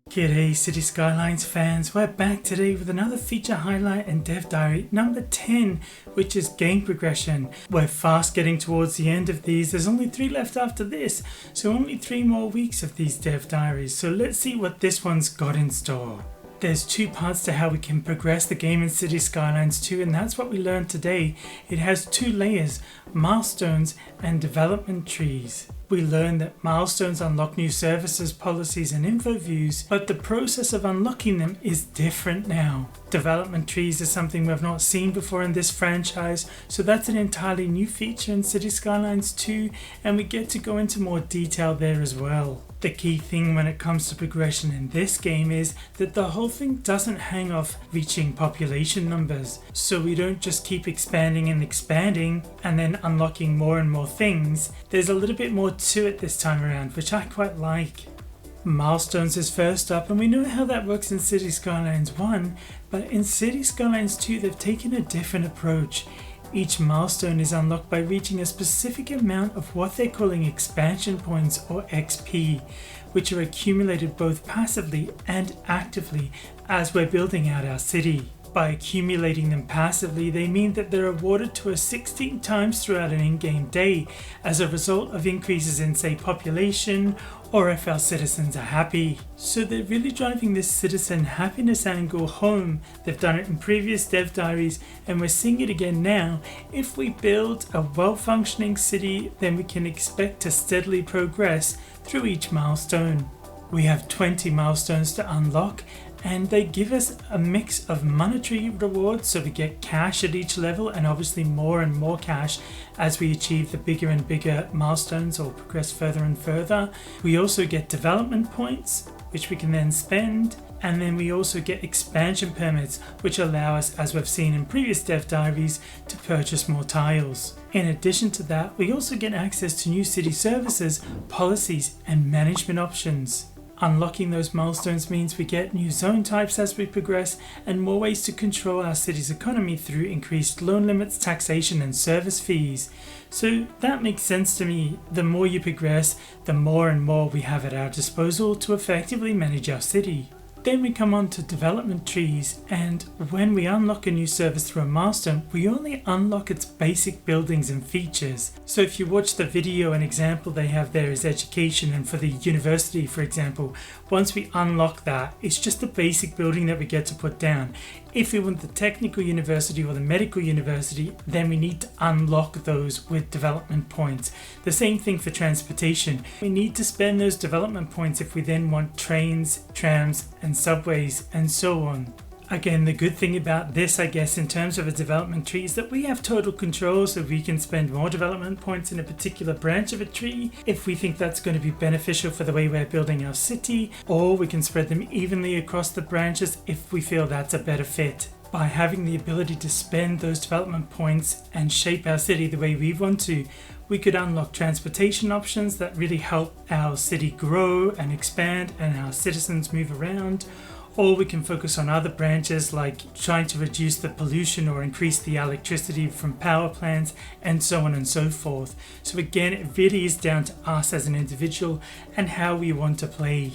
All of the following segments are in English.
G'day City Skylines fans, we're back today with another feature highlight and dev diary number 10, which is game progression. We're fast getting towards the end of these, there's only 3 left after this, so only 3 more weeks of these dev diaries, so let's see what this one's got in store. There's 2 parts to how we can progress the game in City Skylines 2, and that's what we learned today. It has 2 layers, milestones and development trees. We learned that milestones unlock new services, policies and info views, but the process of unlocking them is different now. Development trees is something we've not seen before in this franchise, so that's an entirely new feature in City Skylines 2, and we get to go into more detail there as well. The key thing when it comes to progression in this game is that the whole thing doesn't hang off reaching population numbers, so we don't just keep expanding and expanding and then unlocking more and more things. There's a little bit more to it this time around, which I quite like. Milestones is first up, and we know how that works in City Skylines 1, but in City Skylines 2 they've taken a different approach. Each milestone is unlocked by reaching a specific amount of what they're calling expansion points or XP, which are accumulated both passively and actively as we're building out our city. By accumulating them passively, they mean that they're awarded to us 16 times throughout an in-game day as a result of increases in, say, population or if our citizens are happy. So they're really driving this citizen happiness angle home. They've done it in previous dev diaries and we're seeing it again now. If we build a well-functioning city, then we can expect to steadily progress through each milestone. We have 20 milestones to unlock, and they give us a mix of monetary rewards, so we get cash at each level and obviously more and more cash as we achieve the bigger and bigger milestones or progress further and further. We also get development points which we can then spend, and then we also get expansion permits which allow us, as we've seen in previous dev diaries, to purchase more tiles. In addition to that, we also get access to new city services, policies and management options. Unlocking those milestones means we get new zone types as we progress and more ways to control our city's economy through increased loan limits, taxation and service fees. So that makes sense to me. The more you progress, the more and more we have at our disposal to effectively manage our city. Then we come on to development trees, and when we unlock a new service through a milestone, we only unlock its basic buildings and features. So if you watch the video, an example they have there is education, and for the university, for example, once we unlock that, it's just the basic building that we get to put down. If we want the technical university or the medical university, then we need to unlock those with development points. The same thing for transportation. We need to spend those development points if we then want trains, trams and subways and so on. Again, the good thing about this, I guess, in terms of a development tree is that we have total control, so we can spend more development points in a particular branch of a tree if we think that's going to be beneficial for the way we're building our city, or we can spread them evenly across the branches if we feel that's a better fit. By having the ability to spend those development points and shape our city the way we want to, we could unlock transportation options that really help our city grow and expand and our citizens move around. Or we can focus on other branches like trying to reduce the pollution or increase the electricity from power plants and so on and so forth. So again, it really is down to us as an individual and how we want to play.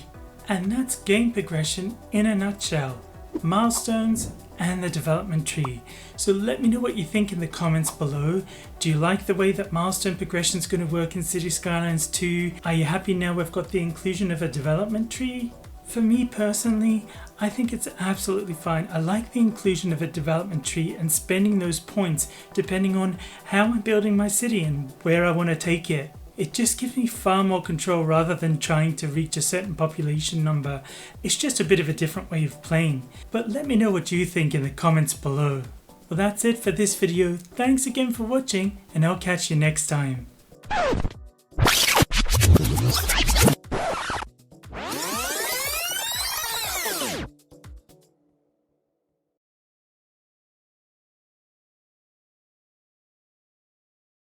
And that's game progression in a nutshell. Milestones and the development tree. So let me know what you think in the comments below. Do you like the way that milestone progression is going to work in City Skylines 2? Are you happy now we've got the inclusion of a development tree? For me personally, I think it's absolutely fine. I like the inclusion of a development tree and spending those points depending on how I'm building my city and where I want to take it. It just gives me far more control rather than trying to reach a certain population number. It's just a bit of a different way of playing. But let me know what you think in the comments below. Well, that's it for this video. Thanks again for watching, and I'll catch you next time.